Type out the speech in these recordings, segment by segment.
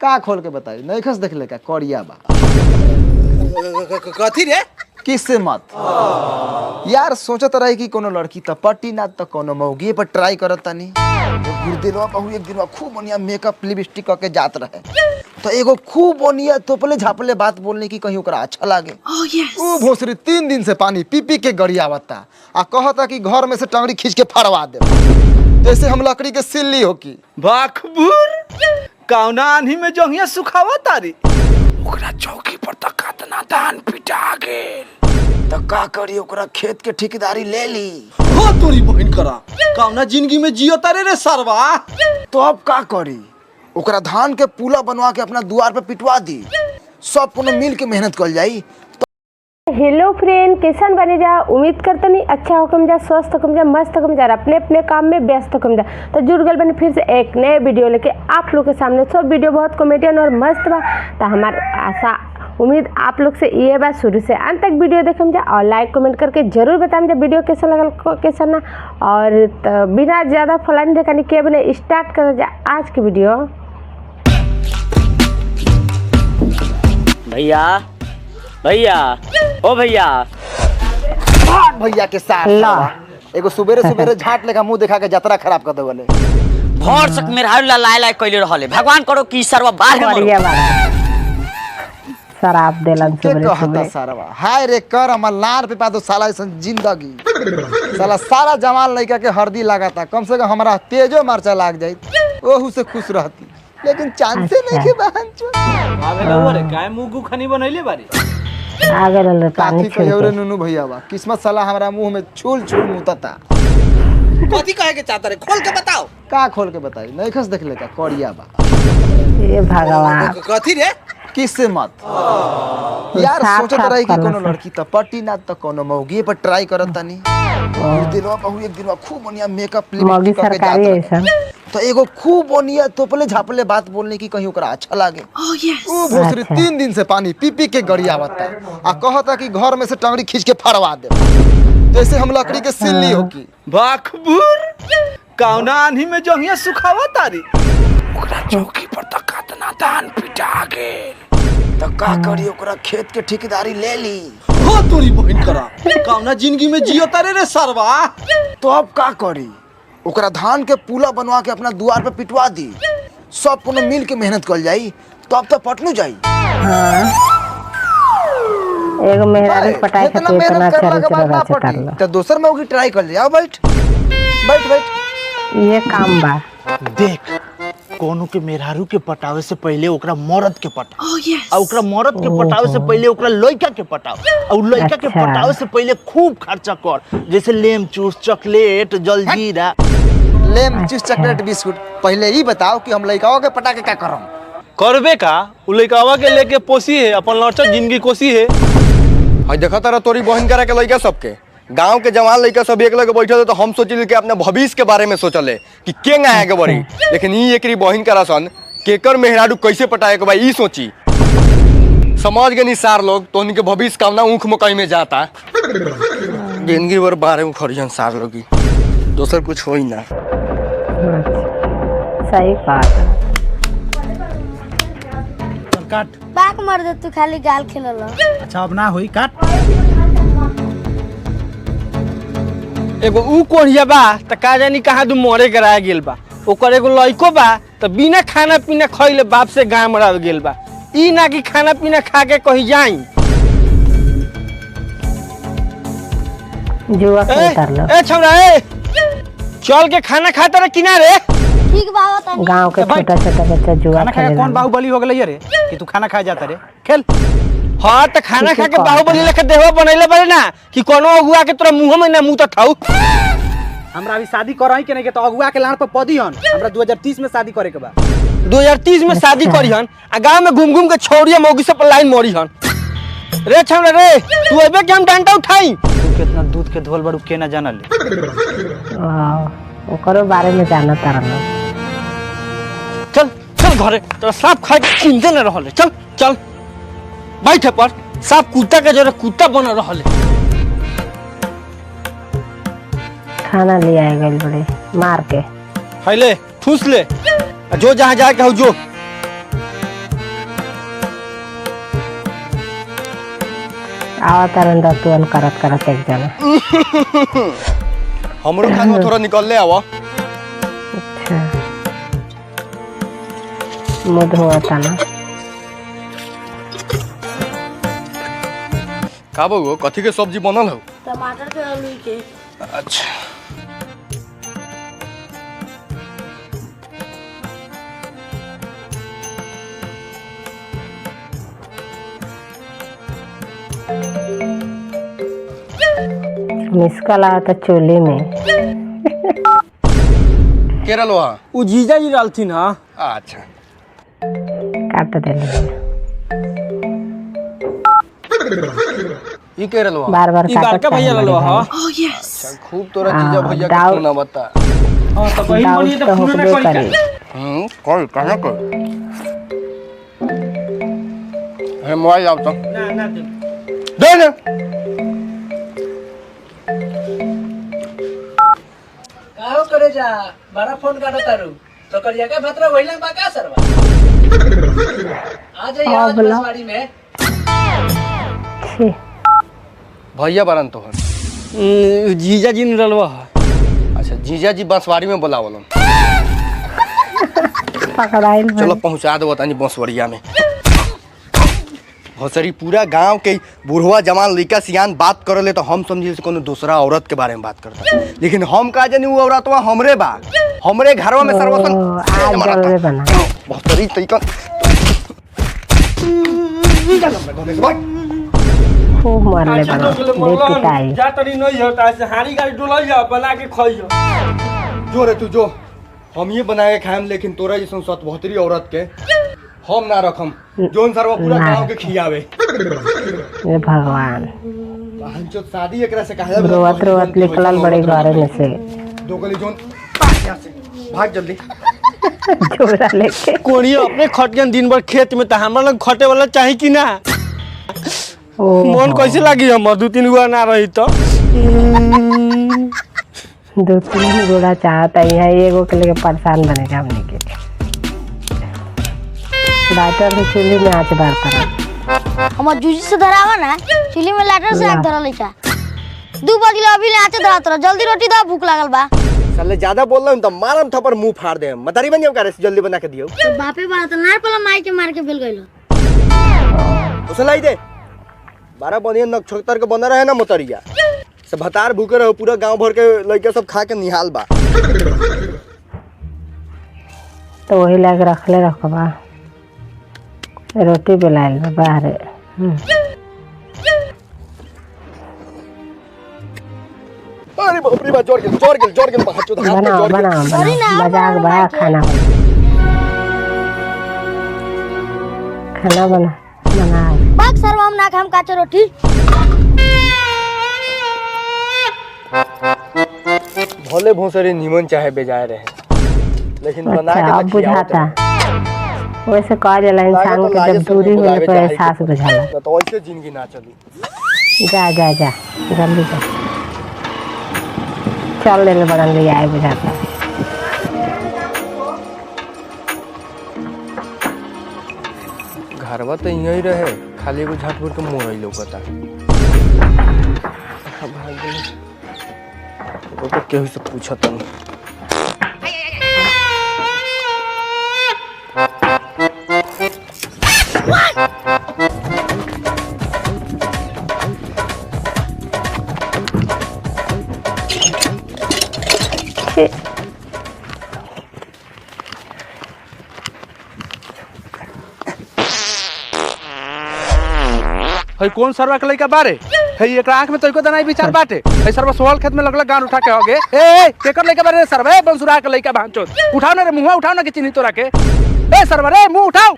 का खोल के बताई नहीं खस देख ले का करिया बा कथी रे किससे मत यार सोचत रही कि कोनो लड़की त पट्टी ना त कोनो मौगी पर ट्राई करत तानी गुरदिलवा बहु एक दिन खूब बढ़िया मेकअप लिपस्टिक करके जात रहे तो एगो खूब बढ़िया तोपले झापले बात बोलने की कहीं ओकरा अच्छा लागे ओ भोसरी 3 दिन से पानी पी पी के गरियावता आ कहता कि घर में से टंगड़ी खींच के फड़वा दे जैसे हम लकड़ी के सिल्ली हो की बाखबूर कौना आन्ही में जोहिया सुखावा तारी ओकरा चौकी पर त कतना धान पिटा गेल तो का करी ओकरा खेत के ठेकेदारी ले ली हो तोरी बहन करा कौना जिंदगी में जियो तारे रे सरवा तो अब का करी ओकरा धान के पुला बनवा के अपना द्वार पे पिटवा दी सब कोनो मिल के मेहनत कर जाई। हेलो फ्रेंड, कैसन बने जा? उम्मीद करते नहीं अच्छा होकम जा, स्वस्थ होकम जा, मस्त होकम जा, अपने अपने काम में व्यस्त होकम जा। तो जुड़ गए बने फिर से एक नए वीडियो लेके आप लोग के सामने। सब वीडियो बहुत कॉमेडियन और मस्त बा। तो हमार आशा उम्मीद आप लोग से ये बात शुरू से अंत तक वीडियो देखम जा और लाइक कमेंट करके जरूर बताएं जा वीडियो कैसा लगल कैसा ना। और बिना ज़्यादा फलानी ढकानी के बने स्टार्ट कर जा आज की वीडियो। भैया भैया ओ भैया भैया के साथ एगो सुबेरे सुबेरे झाट लेखा मुंह दिखा के यात्रा खराब कर देवले भोर सक मेरे हारुला लाय लाय कइले रहले। भगवान करो कि सरवा बाहर बढ़िया बात शराब देलन सुबह सुबह सारवा हाय रे कर हमर लार पे पा दो साला ऐसन जिंदगी साला सारा जवान लड़का के हरदी लगाता कम से कम हमारा तेजो मरचा लाग जाई ओहू से खुश रहती लेकिन चांसे नहीं के बहन चो आवे न ओरे काय मुगु खनी बनैले बारी आगे ले पानी काफी कहियो रे नुनू भैया बा किस्मत साला हमरा मुंह में छुल छुल मुतता कथी कहे के चाहता रे खोल के बताओ का खोल के बताई नहीं खस देख ले का करिया बा ये भगवान कथी रे किससे मत यार सोचत रही कि कोनो लड़की त पट्टी ना त कोनो मौगी पर ट्राई करत तानी गुरदिलवा बहु एक दिन खूब बढ़िया मेकअप लिपस्टिक करके सरकारी ऐसा तो एगो खूब बढ़िया तोपले झापले बात बोलने की कहीं ओकरा अच्छा लागे ओ भोसरी 3 दिन से पानी पी पी के गरियावता आ कहता कि घर में से टंगड़ी खींच के फड़वा दे जैसे हम लकड़ी के सिल्ली हो की बाखबूर कौना आन्ही में जोहिया सुखावा तारी ओकरा चौकी पर त कतना धान पिटा गेल तो का करी ओकरा खेत के ठेकेदारी ले ली हो तोरी बहन करा कौना जिंदगी में जियो तारे रे सरवा तो अब का करी ओकरा धान के पुला बनवा के अपना द्वार पे पिटवा दी सब कोनो मिल के मेहनत कर जाई तो अब तो पटनु जाई। एगो मेहरारू पटाई के इतना चरित्र कर लो तो दूसर में होगी ट्राई कर ले। आओ बैठ बैठ बैठ ये काम बा। देख कोनो के मेहरारू के पटावे से पहले ओकरा मर्द के पटाओ और ओकरा मर्द के पटावे से पहले ओकरा लड़का के पटाओ और लड़का के पटावे से पहले खूब खर्चा कर जैसे लेम चूस चॉकलेट जलजीरा लेम चूस चॉकलेट बिस्कुट। पहले ही बताओ कि हम लड़काओं के पटा के क्या करम करबे का उ लइकावा के लेके पोसी है अपन लड़का जिंदगी कोसी है। हई देखा तारा तोरी बहन करा के लड़का सबके गांव के जवान लड़का सब एक लगे बैठे तो हम सोचिल के अपने भविष्य के बारे में सोचले कि केंग आए के बड़ी लेकिन ई एकरी बहन करा सन केकर मेहरारू कैसे पटाए के भाई ई सोची समझ गए निसार लोग तो उनके भविष्य कामना ऊख मकई में जाता जिंदगी भर बारे में खरीजन सार लोगी दोसर कुछ हो ही ना। सही बात है। काट बाक मर दे तू खाली गाल खेलल। अच्छा अब ना होई काट एगो ऊ कोढ़िया बा त का जानी कहाँ दू मरे कराया गेल बा ओकर एगो लइको बा त बिना खाना पीना खइले बाप से गांव मरा गेल बा ई ना कि खाना पीना खा के कहीं जाई। जुआ खेलता लो ए छौरा ए चल के खाना खाता रे किनारे ठीक बा होता गांव के छोटा छोटा बच्चा जुआ खाना खाए खेले कौन बाहुबली हो गई रे कि तू खाना खाए जाता रे खेल हाँ त खाना खा के बाहुबली लेके देहवा बनैले बारे ना कि कोनो अगुआ के तोरा मुंह में ना मुंह त खाऊ। हमरा अभी शादी करही के नहीं के तो अगुआ के लाड़ पर पदी हन हमरा 2030 में शादी करे के बा 2030 में शादी करिहन आ गांव में घूम घूम के छौड़िया मौगी से लाइन मरिहन। रे छौरा रे तू अबे के हम डंडा उठाई तू कितना दूध के धोल बड़ू के ना जानल ओकरो बारे में जाना तारा लो। चल चल घरे तोरा सांप खाए के चिंते न रहले चल चल बैठे पर सांप कुत्ता के जरे कुत्ता बन रहले। खाना ले आए गए बड़े मार के खैले ठूस ले जो जहाँ जाए के हो जो आवा तरन दतुअन करत करत एक जना। हमरो खान में थोड़ा निकल ले आवा। अच्छा मुँह धोता ना। का बहू कथी के सब्जी बनल हो? टमाटर के आलू के। अच्छा मिसका लगा था चूल्हे में। केरल वहाँ? उ जीजा जी डालथिन हां। अच्छा काट देली ये केरल वहाँ? बार बार ई बड़का भैया ललो हां। खूब तोरा जीजा भैया के दाऊ- सुना बता। हां त बहिन बनी त फोन ना होबे करी। करे। कॉल कहाँ कर? अरे मोबाइल आओ तो। ना ना दे ना। काहो करे जा बड़ा फोन काटो तारू तो करिया का भतरा वहिला बा का सरवा आ जाइए हाँ, आज बोला। बसवाड़ी में छी, भैया बरन तोहर। जीजा जी ने डलवा है। अच्छा जीजा जी बांसवाड़ी में बोलावलन। पकड़ाइल बा। चलो पहुंचा दो तनी बांसवाड़िया में। भोसरी पूरा गांव के बुढ़वा जवान लड़का सियान बात करले तो हम समझे कोनो दूसरा औरत के बारे में बात करता, लेकिन हम का जानी वो औरतवा हमरे बा, हमरे घरवा में सर्वसन आज जलवे बना। भोसरी तरीका खूब मारले बना देख पिटाई। जा तरी नहीं होता ऐसे हारी गाड़ी डोलैया बना के खइयो। जो रे तू जो हम ये बना के खाएम, लेकिन तोरा जैसन 72 औरत के हम ना रखम जोन सरवा पूरा ना गांव के खियावे। ये भगवान हम जो शादी एकरा से कहा रोवत रोवत निकलल बड़े घर में से दो गली जोन यहाँ से भाग जल्दी। झोरा लेके। कोणी अपने खटियन दिन भर खेत में त हमरा लग खटे वाला चाही कि ना? ओ मन कैसे लागी हमर 2-3 गो ना रही तो। 2-3 गोड़ा चाहता यहाँ एगो के लेके परेशान बनेगा हमने के। डॉक्टर के चूल्हे में आँच बारता रहा। हमर जूजी से धरावा ना चूल्ही में लाटर से आग धरल लइका 2 बजे अभी ले आते धरत रह। जल्दी रोटी दो भूख लागल बा। साले ज्यादा बोल रहा हूँ तो मारम थप्पड़ मुंह फाड़ दे। मतारी बन जाओ करे जल्दी बना के दियो। तो बापे बड़ा तो नार पला माई के मार के बेल गइलो। उसे लाई दे 12 बनिया नक्षत्र के बना रहे ना मोतरिया से भतार भूखे रहो। पूरा गांव भर के लड़के सब खा के निहाल बा। तो वही लाग रखले रखबा रोटी बेलाइल बा बाहर। अरे बाप रे बाप जोर के बाहर चोद हाथ में बनाओ जोर के। बनाओ सॉरी ना, बनाओ मजाक बनाओ बा माइक। खाना खाना बना बना। बाग सरवा हम ना खाम काचे रोटी। भले भोसरे नीमन चाहे बेजाय रहे, लेकिन बना अच्छा के अब बुझाता। वैसे कहा जाला इंसान के जब दूरी होने पर एहसास बुझाला। तो ऐसे जिंदगी ना चली। जा जा जा जल्दी जा चल ले बड़न ले आए बुझाता। घरवा तो यही रहे, खाली एगो झटपुर के मोड़ लौकता। वो तो केहू से पूछत नहीं। हई कौन सरवा के लइका बारे? हई एकरा आंख में तो एको दनाई विचार बाटे। हई सरवा सोहल खेत में लगला गान उठा के होगे। ए केकर लइका बारे सरवा? ए बंसुरा के लइका भांचो। उठाओ ना रे मुंह उठाओ ना के चिन्ही तोरा के। ए सरवा रे मुंह उठाओ।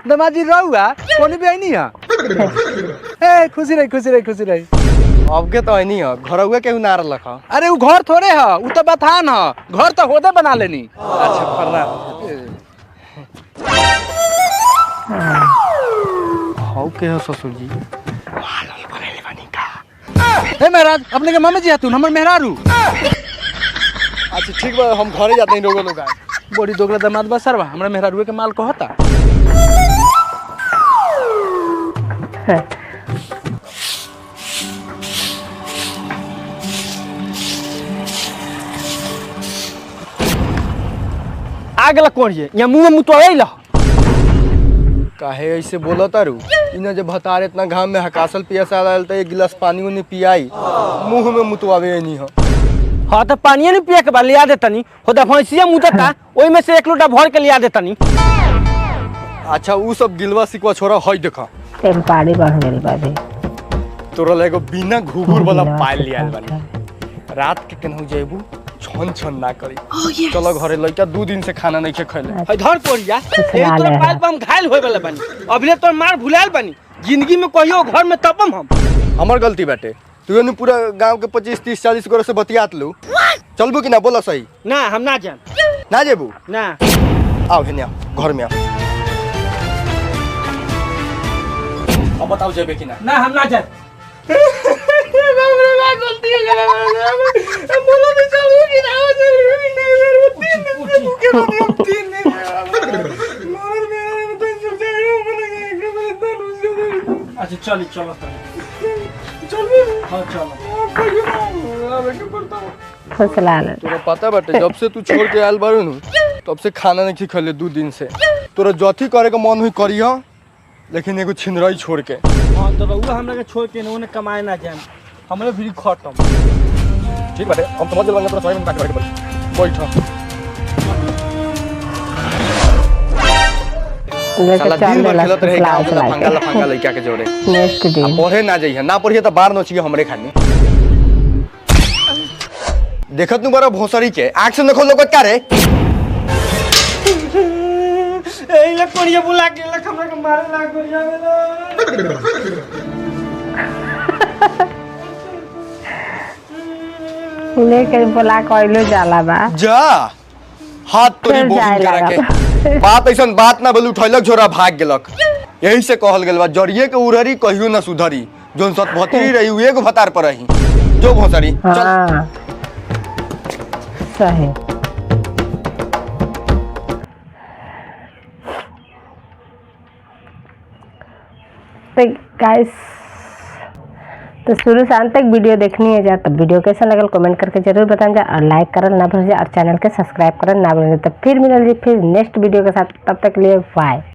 दमाजी रहुआ कोनी भी आई नहीं है। ए खुशी रही। अब के तो नहीं है घर हुए केहू ना रख। अरे वो घर थोड़े है, वो तो बथान है। घर तो होदे बना लेनी। अच्छा प्रणाम। हाउ के हो ससुर जी? ए महाराज अपने के मम्मी जी हतुन हमर मेहरारू। अच्छा ठीक बा, हम घरे जाते हैं लोग आए। बड़ी दोगला दामाद बा सरवा हमरा मेहरारू के माल कहता। आ गेला कोढ़िए यहाँ मुँह में मुतवा ला काहे ऐसे बोला तारू इन्हें जब भतार इतना घाम में हकासल पियासा आयल तो एक गिलास पानी उन्हें पियाई मुंह में मुतवावे नहीं हो। हाँ तो पानी नहीं पिया के बाद लिया देता नहीं होता भैंसिया मुतता ओई में से 1 लोटा भर के लिया देता नहीं। अच्छा ऊ सब गिलवा सिकवा छोरा हई देखा टेम्पारी बढ़ गेल बाबे। तोरा लेगो बिना घुघुर वाला पायल लियाल बानी रात के केनहु जेबू छन छन ना करी चलो घरे लइका 2 दिन से खाना नहीं खे खैले। है धर कोढ़िया ए तोर पाल पर हम घायल होए वाला बानी अबले तोर मार भुलाल बानी जिंदगी में कहियो घर में तपम हम हमर गलती बाटे तू ने पूरा गांव के 25 30 40 गोरे से बतियात लू चलबू कि ना बोला सही ना हम ना जान ना जेबू ना आओ हेने आओ घर में आओ अब बताओ जेबे कि ना हम ना जान अच्छा चलो चलो तोरा पता बाटे जब से तू छोड़ के आयल बारू नु तब से खाना नहीं खैले 2 दिन से तोरा जथी करे के मन हुई करियो लेकिन एगो छिनरई छोड़ के। हां तो रउआ हमरा के छोड़ के ओने कमाए ना जान हमरे भी खत्म ठीक बाटे हम समझ लेंगे तोरा सही में बात करे बैठ साला दिन भर खेलत रहे गांव में लफंगा लइका के जोड़े नेक्स्ट डे पढ़े ना जाइए ना पढ़िए तो बाहर नचिए हमरे खानी देखत नु बड़ा भोसरी के आंख से न खोल लोगत का रे ए ले कोनिया बुला के ले हमरा के मारे लाग गोरिया लेके बोला कोइलो जाला बा जा हाथ तोरी बोल करा के बात ऐसन बात ना बोल उठैलक झोरा भाग गेलक यही से कहल गेल बा जड़िए के उड़री कहियो ना सुधरी जोन सत भतरी रही उ एगो भतार पर रही जो भोसरी चल हाँ सही। तो गाइस तो शुरू से अंत तक वीडियो देखनी है जा तब वीडियो कैसा लगल कमेंट करके जरूर बताएं जा और लाइक करल ना भूल जा और चैनल के सब्सक्राइब करल ना भूल जा। तब फिर मिलल जी फिर नेक्स्ट वीडियो के साथ तब तक लिए बाय।